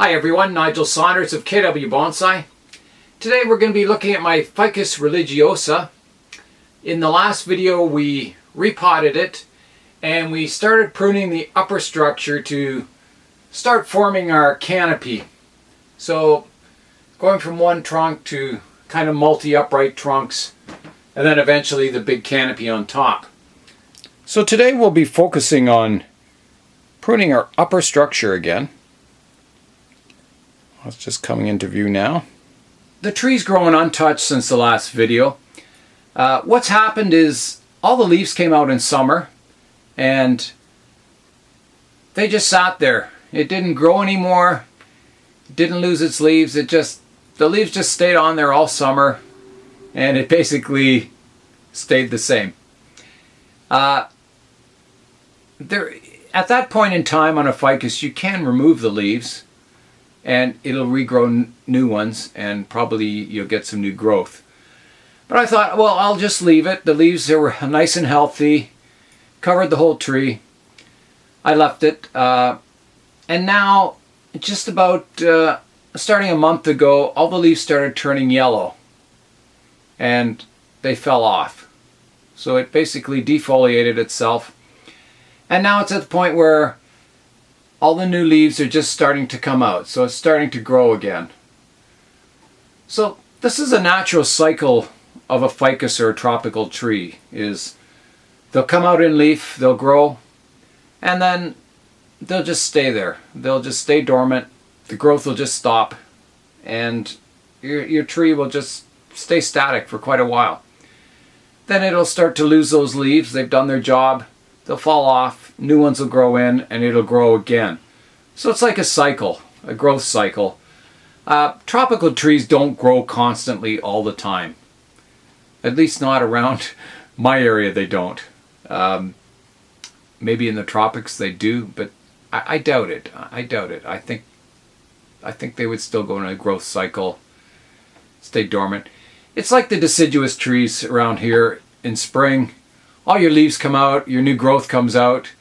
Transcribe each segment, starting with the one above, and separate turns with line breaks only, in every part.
Hi everyone, Nigel Saunders of KW Bonsai. Today we're going to be looking at my Ficus Religiosa. In the last video we repotted it and we started pruning the upper structure to start forming our canopy. So going from one trunk to kind of multi-upright trunks and then eventually the big canopy on top. So today we'll be focusing on pruning our upper structure again. It's just coming into view now. The tree's growing untouched since the last video. What's happened is all the leaves came out in summer and they just sat there. It didn't grow anymore. It didn't lose its leaves. The leaves just stayed on there all summer and it basically stayed the same. At that point in time on a ficus you can remove the leaves and it'll regrow new ones and probably you'll get some new growth. But I thought, well, I'll just leave it. The leaves were nice and healthy, covered the whole tree. I left it and now just about starting a month ago all the leaves started turning yellow and they fell off. So it basically defoliated itself and now it's at the point where all the new leaves are just starting to come out, so it's starting to grow again. So this is a natural cycle of a ficus or a tropical tree. Is they'll come out in leaf, they'll grow, and then they'll just stay there. They'll just stay dormant, the growth will just stop, and your tree will just stay static for quite a while. Then it'll start to lose those leaves, they've done their job, they'll fall off, new ones will grow in, and it'll grow again. So it's like a cycle, a growth cycle. Tropical trees don't grow constantly all the time. At least not around my area they don't. Maybe in the tropics they do, but I doubt it. I doubt it. I think they would still go in a growth cycle, stay dormant. It's like the deciduous trees around here in spring. All your leaves come out, your new growth comes out,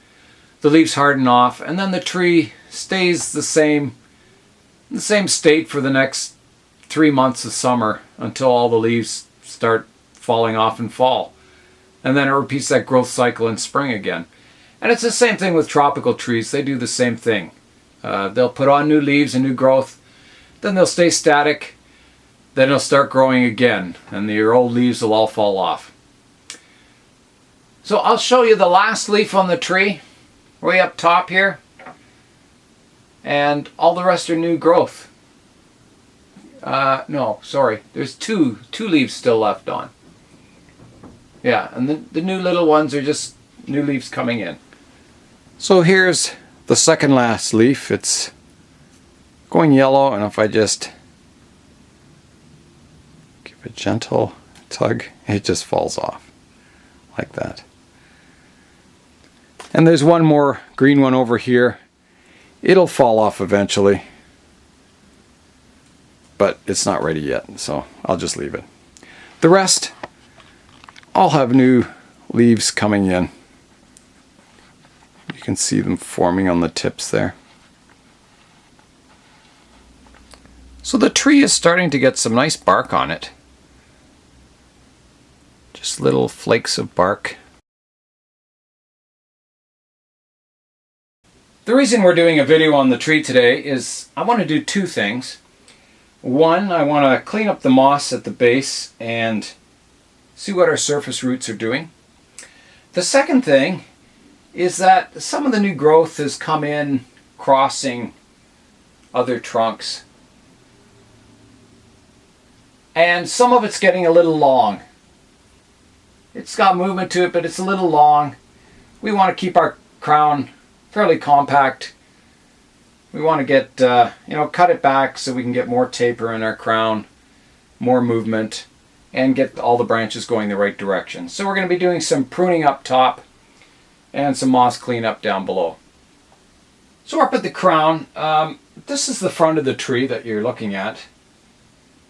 the leaves harden off, and then the tree stays the same state for the next 3 months of summer until all the leaves start falling off and fall. And then it repeats that growth cycle in spring again. And it's the same thing with tropical trees. They do the same thing. They'll put on new leaves and new growth, then they'll stay static, then they'll start growing again, and your old leaves will all fall off. So I'll show you the last leaf on the tree, way up top here, and all the rest are new growth. No, sorry, there's two leaves still left on. Yeah, and the new little ones are just new leaves coming in. So here's the second last leaf. It's going yellow, and if I just give a gentle tug, it just falls off like that. And there's one more green one over here. It'll fall off eventually, but it's not ready yet, so I'll just leave it. The rest all have new leaves coming in. You can see them forming on the tips there. So the tree is starting to get some nice bark on it. Just little flakes of bark. The reason we're doing a video on the tree today is I want to do two things. One, I want to clean up the moss at the base and see what our surface roots are doing. The second thing is that some of the new growth has come in crossing other trunks. And some of it's getting a little long. It's got movement to it, but it's a little long. We want to keep our crown fairly compact. We want to get, cut it back so we can get more taper in our crown, more movement, and get all the branches going the right direction. So we're going to be doing some pruning up top and some moss cleanup down below. So up at the crown, this is the front of the tree that you're looking at.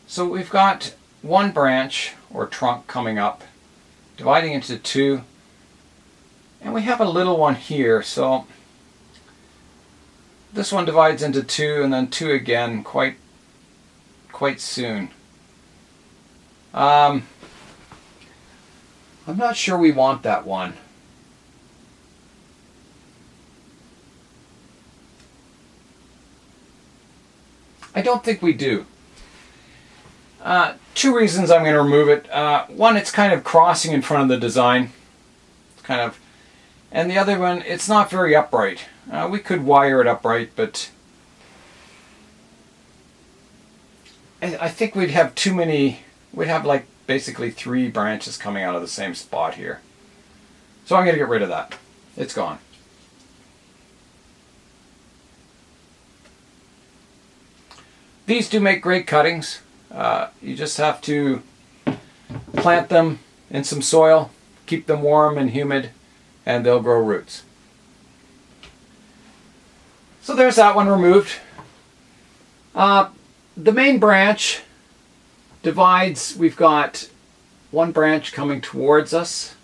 So we've got one branch or trunk coming up, dividing into two, and we have a little one here. So this one divides into two and then two again quite soon. I'm not sure we want that one. I don't think we do. Two reasons I'm going to remove it. One, it's kind of crossing in front of the design. It's kind of, and the other one, it's not very upright. We could wire it upright, but I think we'd have too many. We'd have like basically 3 branches coming out of the same spot here. So I'm going to get rid of that. It's gone. These do make great cuttings. You just have to plant them in some soil, keep them warm and humid, and they'll grow roots. So there's that one removed. The main branch divides. We've got one branch coming towards us,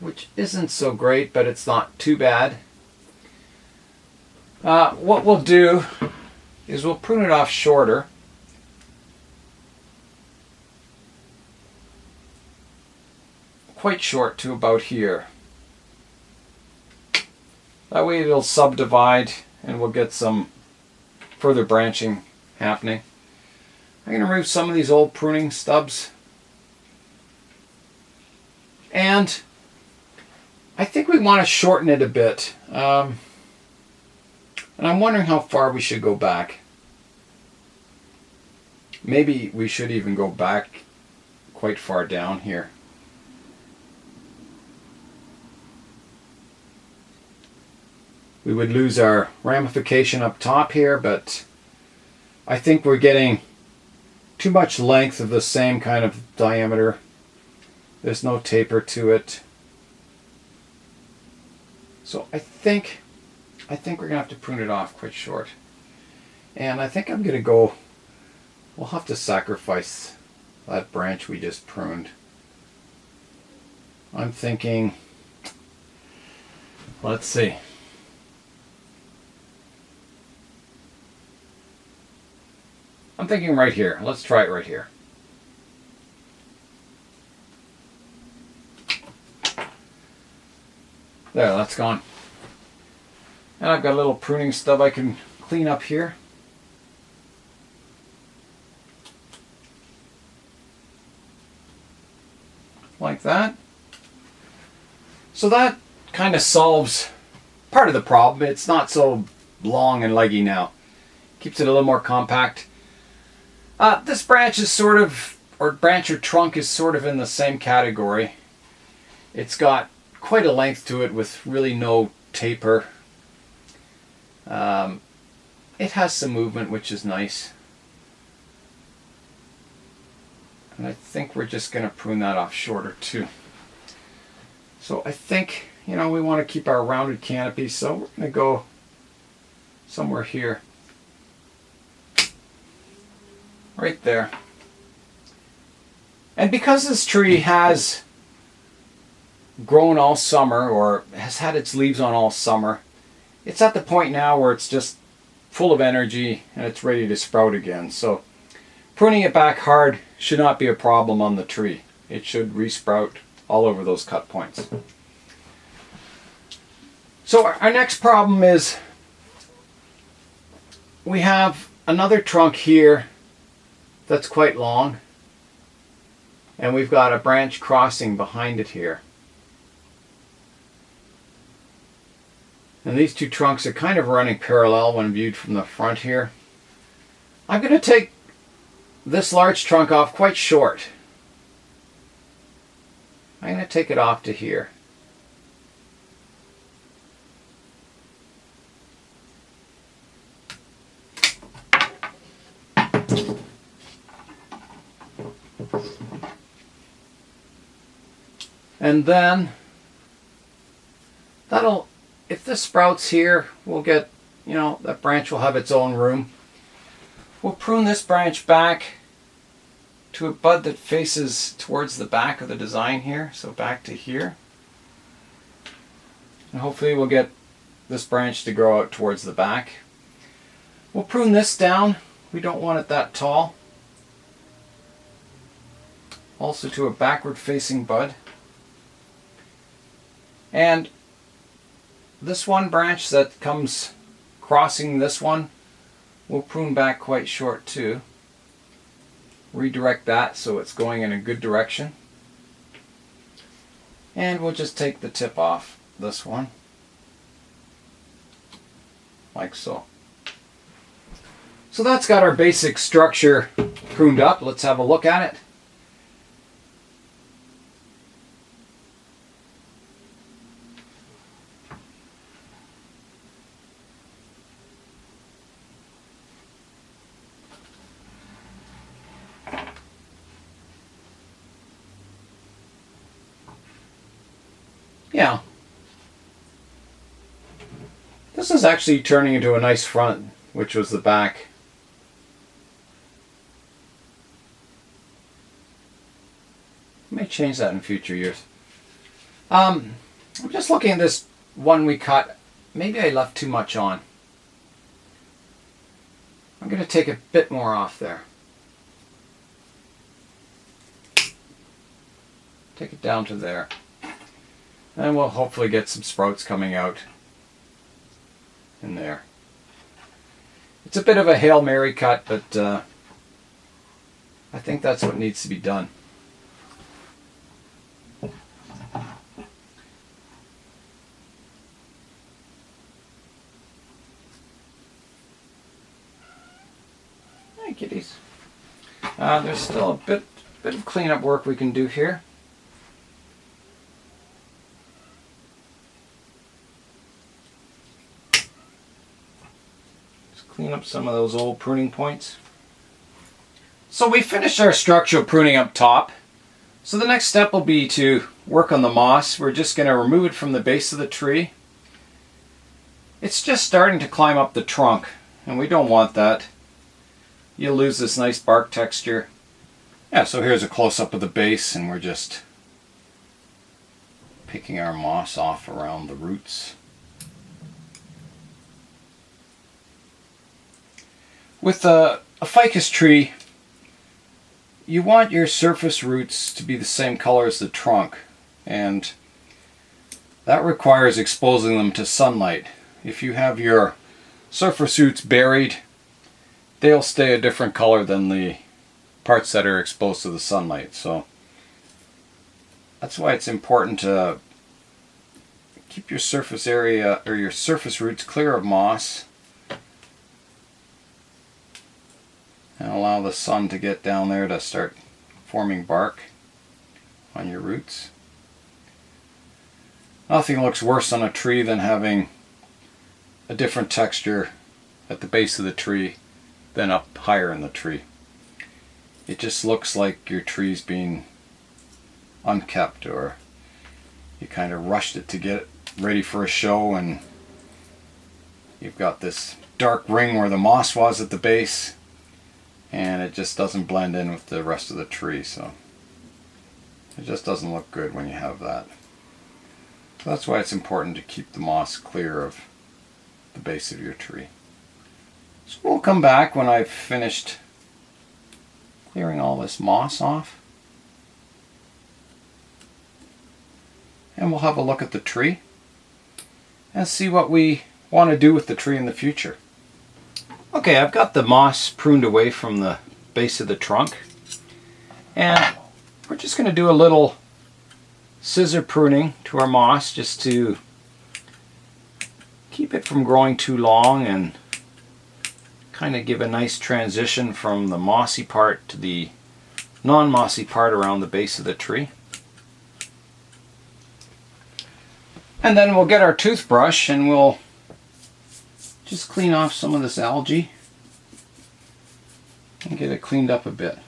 which isn't so great, but it's not too bad. What we'll do is we'll prune it off shorter. Quite short to about here. That way it'll subdivide and we'll get some further branching happening. I'm going to remove some of these old pruning stubs. And I think we want to shorten it a bit. And I'm wondering how far we should go back. Maybe we should even go back quite far down here. We would lose our ramification up top here, but I think we're getting too much length of the same kind of diameter. There's no taper to it. So I think we're going to have to prune it off quite short. And I think I'm going to go, we'll have to sacrifice that branch we just pruned. I'm thinking, let's see. I'm thinking right here. Let's try it right here. There, that's gone. And I've got a little pruning stub I can clean up here. Like that. So that kind of solves part of the problem. It's not so long and leggy now. Keeps it a little more compact. This branch is sort of, or branch or trunk is sort of in the same category. It's got quite a length to it with really no taper. It has some movement, which is nice. And I think we're just going to prune that off shorter too. So I think, we want to keep our rounded canopy, so we're going to go somewhere here. Right there. And because this tree has grown all summer, or has had its leaves on all summer, it's at the point now where it's just full of energy and it's ready to sprout again. So pruning it back hard should not be a problem on the tree. It should resprout all over those cut points. So our next problem is we have another trunk here that's quite long, and we've got a branch crossing behind it here. And these two trunks are kind of running parallel when viewed from the front here. I'm going to take this large trunk off quite short. I'm going to take it off to here. And then if this sprouts here, we'll get, that branch will have its own room. We'll prune this branch back to a bud that faces towards the back of the design here, so back to here. And hopefully we'll get this branch to grow out towards the back. We'll prune this down. We don't want it that tall. Also to a backward facing bud. And this one branch that comes crossing this one, we'll prune back quite short too. Redirect that so it's going in a good direction. And we'll just take the tip off this one, like so. So that's got our basic structure pruned up. Let's have a look at it. Yeah. This is actually turning into a nice front, which was the back. I may change that in future years. I'm just looking at this one we cut. Maybe I left too much on. I'm going to take a bit more off there. Take it down to there. And we'll hopefully get some sprouts coming out in there. It's a bit of a Hail Mary cut, but I think that's what needs to be done. Hey kitties. There's still a bit of cleanup work we can do here. Clean up some of those old pruning points. So we finished our structural pruning up top. So the next step will be to work on the moss. We're just going to remove it from the base of the tree. It's just starting to climb up the trunk, and we don't want that. You'll lose this nice bark texture. Yeah, so here's a close-up of the base, and we're just picking our moss off around the roots. With a ficus tree, you want your surface roots to be the same color as the trunk, and that requires exposing them to sunlight. If you have your surface roots buried, they'll stay a different color than the parts that are exposed to the sunlight. So that's why it's important to keep your surface area or your surface roots clear of moss and allow the sun to get down there to start forming bark on your roots. Nothing looks worse on a tree than having a different texture at the base of the tree than up higher in the tree. It just looks like your tree's being unkept, or you kind of rushed it to get it ready for a show, and you've got this dark ring where the moss was at the base, and it just doesn't blend in with the rest of the tree, so it just doesn't look good when you have that. So that's why it's important to keep the moss clear of the base of your tree. So we'll come back when I've finished clearing all this moss off, and we'll have a look at the tree and see what we want to do with the tree in the future. Okay, I've got the moss pruned away from the base of the trunk, and we're just going to do a little scissor pruning to our moss just to keep it from growing too long and kind of give a nice transition from the mossy part to the non-mossy part around the base of the tree. And then we'll get our toothbrush and we'll just clean off some of this algae and get it cleaned up a bit.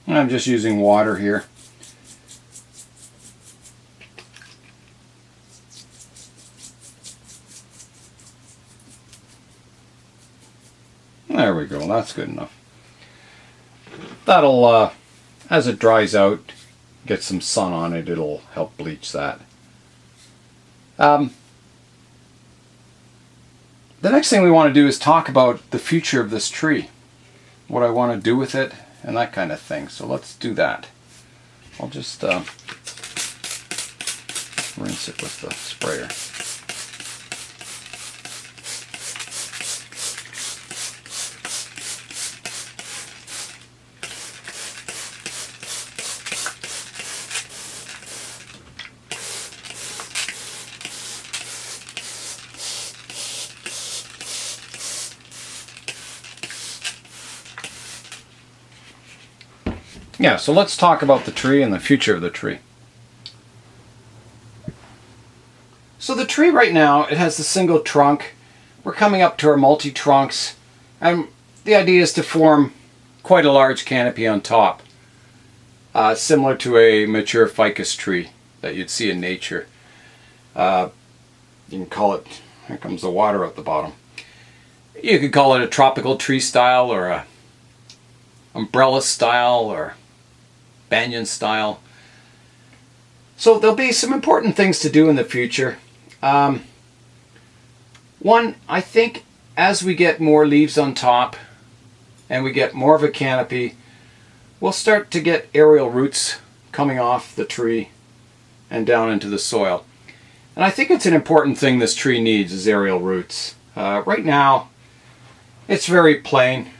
And I'm just using water here. There we go, that's good enough. That'll, as it dries out, get some sun on it, it'll help bleach that. The next thing we want to do is talk about the future of this tree. What I want to do with it and that kind of thing. So let's do that. I'll just rinse it with the sprayer. Yeah, so let's talk about the tree and the future of the tree. So the tree right now, it has the single trunk. We're coming up to our multi-trunks, and the idea is to form quite a large canopy on top, similar to a mature ficus tree that you'd see in nature. You can call it, here comes the water at the bottom. You could call it a tropical tree style, or a umbrella style, or banyan style. So there'll be some important things to do in the future. One, I think as we get more leaves on top and we get more of a canopy, we'll start to get aerial roots coming off the tree and down into the soil. And I think it's an important thing this tree needs, is aerial roots. Right now it's very plain.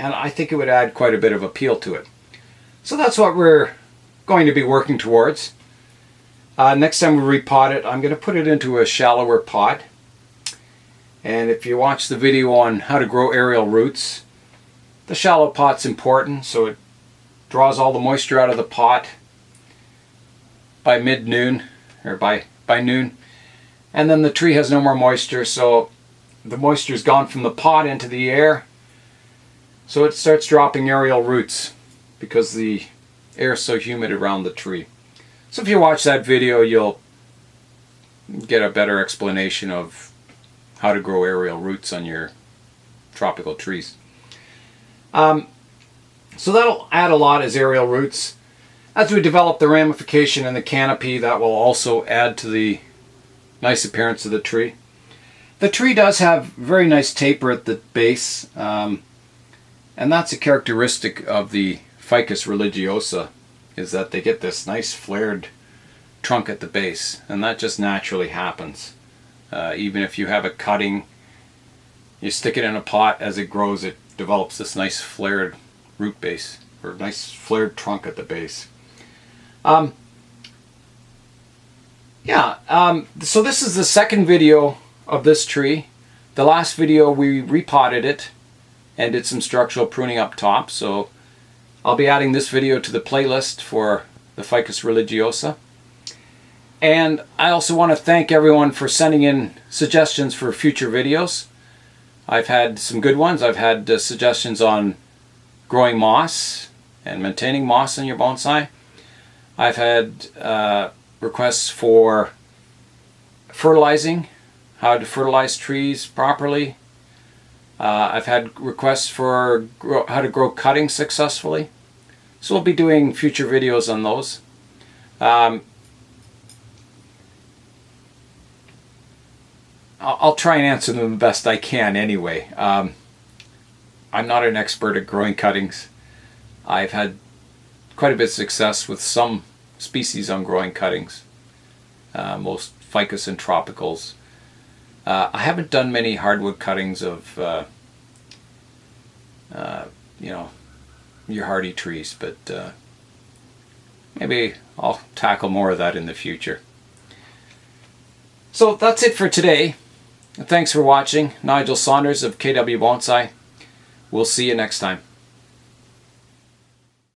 And I think it would add quite a bit of appeal to it. So that's what we're going to be working towards. Next time we repot it, I'm going to put it into a shallower pot. And if you watch the video on how to grow aerial roots, the shallow pot's important, so it draws all the moisture out of the pot by mid-noon, or by noon. And then the tree has no more moisture, so the moisture's gone from the pot into the air. So it starts dropping aerial roots because the air is so humid around the tree. So if you watch that video, you'll get a better explanation of how to grow aerial roots on your tropical trees. So that'll add a lot as aerial roots. As we develop the ramification and the canopy, that will also add to the nice appearance of the tree. The tree does have very nice taper at the base. And that's a characteristic of the Ficus Religiosa, is that they get this nice flared trunk at the base, and that just naturally happens. Even if you have a cutting, you stick it in a pot, as it grows it develops this nice flared root base, or nice flared trunk at the base. So this is the second video of this tree. The last video we repotted it and did some structural pruning up top, so I'll be adding this video to the playlist for the Ficus Religiosa. And I also want to thank everyone for sending in suggestions for future videos. I've had some good ones. I've had suggestions on growing moss and maintaining moss in your bonsai. I've had requests for fertilizing, how to fertilize trees properly. I've had requests for how to grow cuttings successfully. So we'll be doing future videos on those. I'll try and answer them the best I can anyway. I'm not an expert at growing cuttings. I've had quite a bit of success with some species on growing cuttings. Most ficus and tropicals. I haven't done many hardwood cuttings of, your hardy trees, but maybe I'll tackle more of that in the future. So that's it for today. Thanks for watching. Nigel Saunders of KW Bonsai. We'll see you next time.